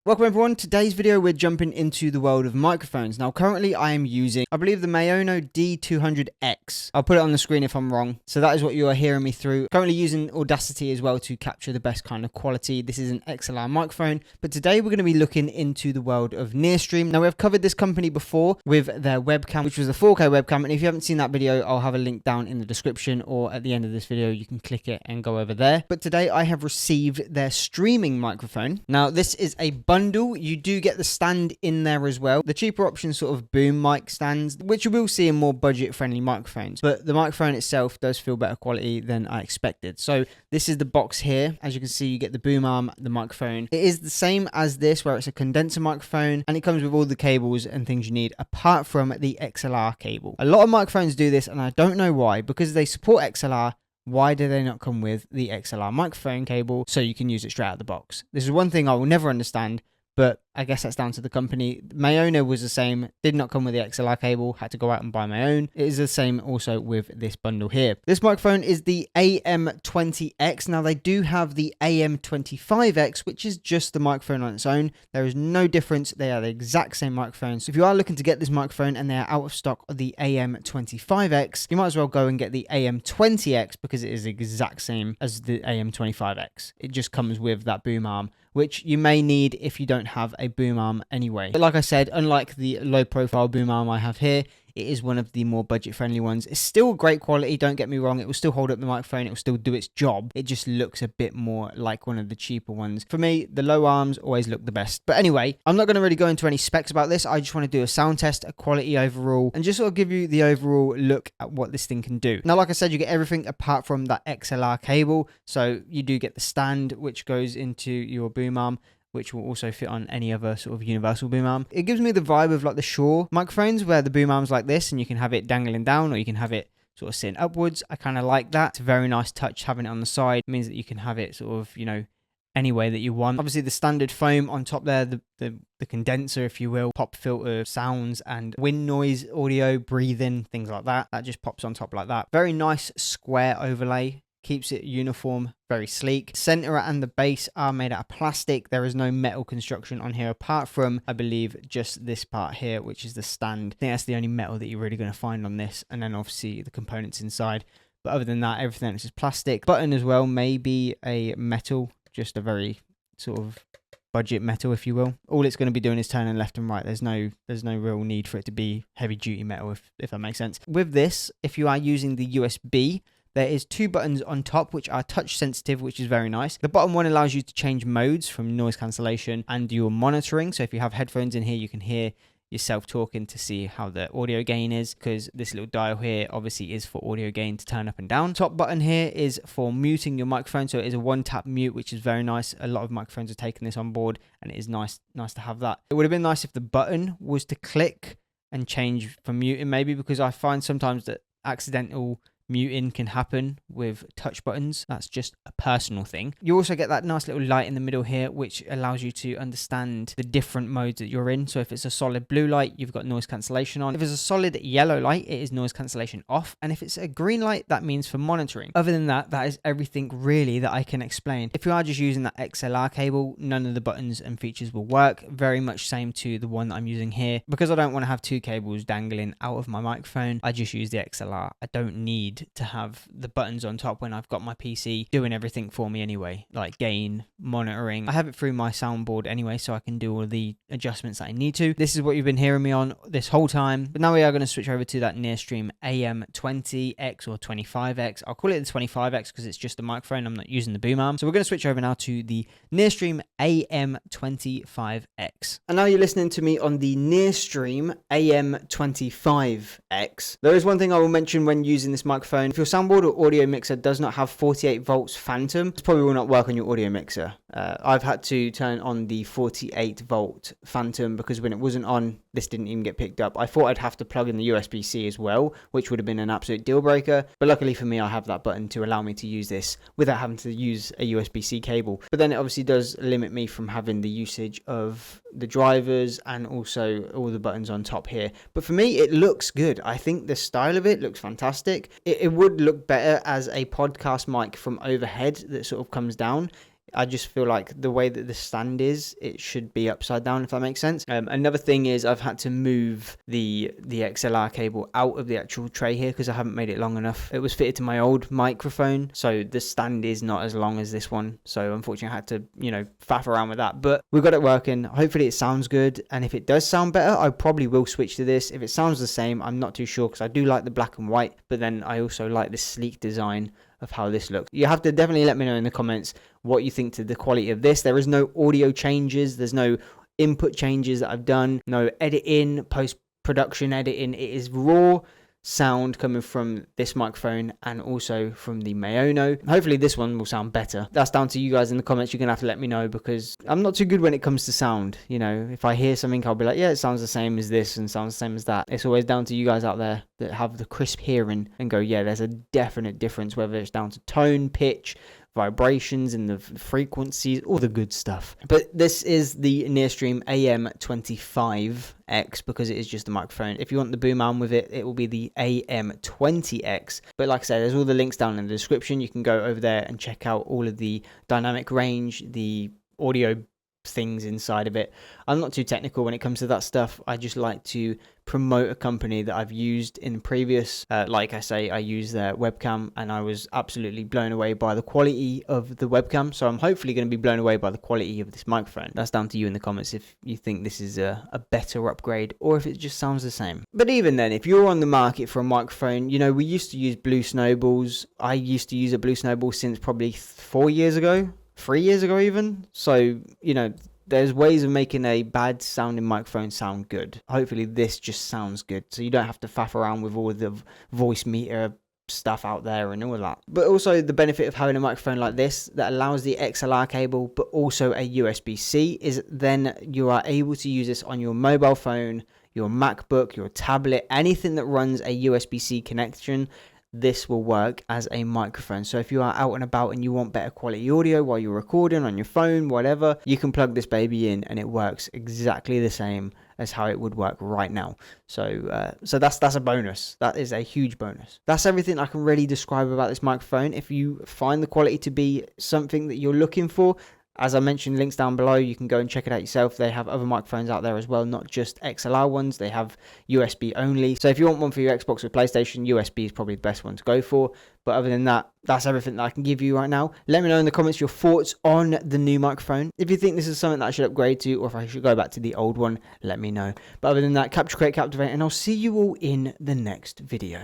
Welcome everyone. Today's video we're jumping into the world of microphones. Now currently I am using, I believe, the Mayono D200X. I'll put it on the screen if I'm wrong. So that is what you are hearing me through. Currently using Audacity as well to capture the best kind of quality. This is an XLR microphone, but today we're going to be looking into the world of NearStream. Now we've covered this company before with their webcam, which was a 4K webcam, and if you haven't seen that video, I'll have a link down in the description, or at the end of this video you can click it and go over there. But today I have received their streaming microphone. Now this is a bundle. You do get the stand in there as well. The cheaper option sort of boom mic stands, which you will see in more budget friendly microphones, but the microphone itself does feel better quality than I expected. So this is the box here. As you can see, you get the boom arm, the microphone. It is the same as this, where it's a condenser microphone, and it comes with all the cables and things you need apart from the XLR cable. A lot of microphones do this, and I don't know why. Because they support XLR, why do they not come with the XLR microphone cable so you can use it straight out of the box? This is one thing I will never understand, but I guess that's down to the company. Mayono was the same, did not come with the XLR cable, had to go out and buy my own. It is the same also with this bundle here. This microphone is the AM20X. Now they do have the AM25X, which is just the microphone on its own. There is no difference. They are the exact same microphones. So if you are looking to get this microphone and they are out of stock of the AM25X, you might as well go and get the AM20X because it is the exact same as the AM25X. It just comes with that boom arm, which you may need if you don't have a boom arm anyway. But like I said, unlike the low profile boom arm I have here, it is one of the more budget friendly ones. It's still great quality, don't get me wrong. It will still hold up the microphone, it will still do its job. It just looks a bit more like one of the cheaper ones. For me, the low arms always look the best. But anyway, I'm not going to really go into any specs about this. I just want to do a sound test, a quality overall, and just sort of give you the overall look at what this thing can do. Now, like I said, you get everything apart from that XLR cable. So you do get the stand, which goes into your boom arm, which will also fit on any other sort of universal boom arm. It gives me the vibe of like the Shure microphones, where the boom arm's like this and you can have it dangling down, or you can have it sort of sitting upwards. I kind of like that. It's a very nice touch having it on the side. It means that you can have it sort of, you know, any way that you want. Obviously the standard foam on top there, the condenser, if you will, pop filter sounds and wind noise audio, breathing, things like that. That just pops on top like that. Very nice square overlay. Keeps it uniform, very sleek. Center and the base are made out of plastic. There is no metal construction on here apart from, I believe, just this part here, which is the stand. I think that's the only metal that you're really going to find on this, and then obviously the components inside. But other than that, everything else is plastic. Button as well may be a metal, just a very sort of budget metal, if you will. All it's going to be doing is turning left and right. There's no real need for it to be heavy duty metal, if that makes sense. With this, if you are using the USB, there is two buttons on top which are touch sensitive, which is very nice. The bottom one allows you to change modes from noise cancellation and your monitoring. So if you have headphones in here, you can hear yourself talking to see how the audio gain is, because this little dial here obviously is for audio gain to turn up and down. Top button here is for muting your microphone. So it is a one-tap mute, which is very nice. A lot of microphones are taking this on board, and it is nice to have that. It would have been nice if the button was to click and change for muting, maybe, because I find sometimes that accidental muting can happen with touch buttons. That's just a personal thing. You also get that nice little light in the middle here, which allows you to understand the different modes that you're in. So if it's a solid blue light, you've got noise cancellation on. If it's a solid yellow light, it is noise cancellation off. And if it's a green light, that means for monitoring. Other than that, that is everything really that I can explain. If you are just using that XLR cable, none of the buttons and features will work. Very much same to the one that I'm using here. Because I don't want to have two cables dangling out of my microphone, I just use the XLR. I don't need to have the buttons on top when I've got my PC doing everything for me anyway, like gain, monitoring. I have it through my soundboard anyway, so I can do all the adjustments that I need to. This is what you've been hearing me on this whole time, but now we are going to switch over to that NearStream AM20X or 25X. I'll call it the 25X because it's just the microphone. I'm not using the boom arm. So we're going to switch over now to the NearStream AM25X. And now you're listening to me on the NearStream AM25X. There is one thing I will mention when using this microphone. If your soundboard or audio mixer does not have 48 volts phantom, it probably will not work on your audio mixer. I've had to turn on the 48 volt phantom because when it wasn't on, this didn't even get picked up. I thought I'd have to plug in the USB-C as well, which would have been an absolute deal breaker. But luckily for me, I have that button to allow me to use this without having to use a USB-C cable. But then it obviously does limit me from having the usage of the drivers and also all the buttons on top here. But for me, it looks good. I think the style of it looks fantastic. It would look better as a podcast mic from overhead that sort of comes down. I just feel like the way that the stand is, it should be upside down, if that makes sense. Another thing is I've had to move the XLR cable out of the actual tray here because I haven't made it long enough. It was fitted to my old microphone, so the stand is not as long as this one. So unfortunately I had to, you know, faff around with that. But we've got it working. Hopefully it sounds good. And if it does sound better, I probably will switch to this. If it sounds the same, I'm not too sure because I do like the black and white, but then I also like the sleek design of how this looks. You have to definitely let me know in the comments what you think to the quality of this. There is no audio changes. There's no input changes that I've done. No editing, post-production editing. It is raw sound coming from this microphone and also from the Mayono. Hopefully this one will sound better. That's down to you guys in the comments. You're gonna have to let me know because I'm not too good when it comes to sound. You know, if I hear something, I'll be like, yeah, it sounds the same as this and sounds the same as that. It's always down to you guys out there that have the crisp hearing and go, yeah, there's a definite difference, whether it's down to tone, pitch, vibrations and the frequencies, all the good stuff. But this is the NearStream AM25X because it is just a microphone. If you want the boom arm with it, it will be the AM20X. But like I said, there's all the links down in the description. You can go over there and check out all of the dynamic range, the audio things inside of it. I'm not too technical when it comes to that stuff. I just like to promote a company that I've used in previous, like I say, I use their webcam and I was absolutely blown away by the quality of the webcam, so I'm hopefully going to be blown away by the quality of this microphone. That's down to you in the comments if you think this is a better upgrade or if it just sounds the same. But even then, if you're on the market for a microphone, you know, we used to use Blue Snowballs. I used to use a Blue Snowball since probably 4 years ago. 3 years ago even. So, you know, there's ways of making a bad sounding microphone sound good. Hopefully this just sounds good, so you don't have to faff around with all the voice meter stuff out there and all of that. But also the benefit of having a microphone like this that allows the XLR cable but also a USB-C is then you are able to use this on your mobile phone, your MacBook, your tablet, anything that runs a USB-C connection. This will work as a microphone. So if you are out and about and you want better quality audio while you're recording on your phone, whatever, you can plug this baby in and it works exactly the same as how it would work right now. So that's a bonus. That is a huge bonus. That's everything I can really describe about this microphone. If you find the quality to be something that you're looking for, as I mentioned, links down below, you can go and check it out yourself. They have other microphones out there as well, not just XLR ones. They have USB only. So if you want one for your Xbox or PlayStation, USB is probably the best one to go for. But other than that, that's everything that I can give you right now. Let me know in the comments your thoughts on the new microphone. If you think this is something that I should upgrade to or if I should go back to the old one, let me know. But other than that, capture, create, captivate, and I'll see you all in the next video.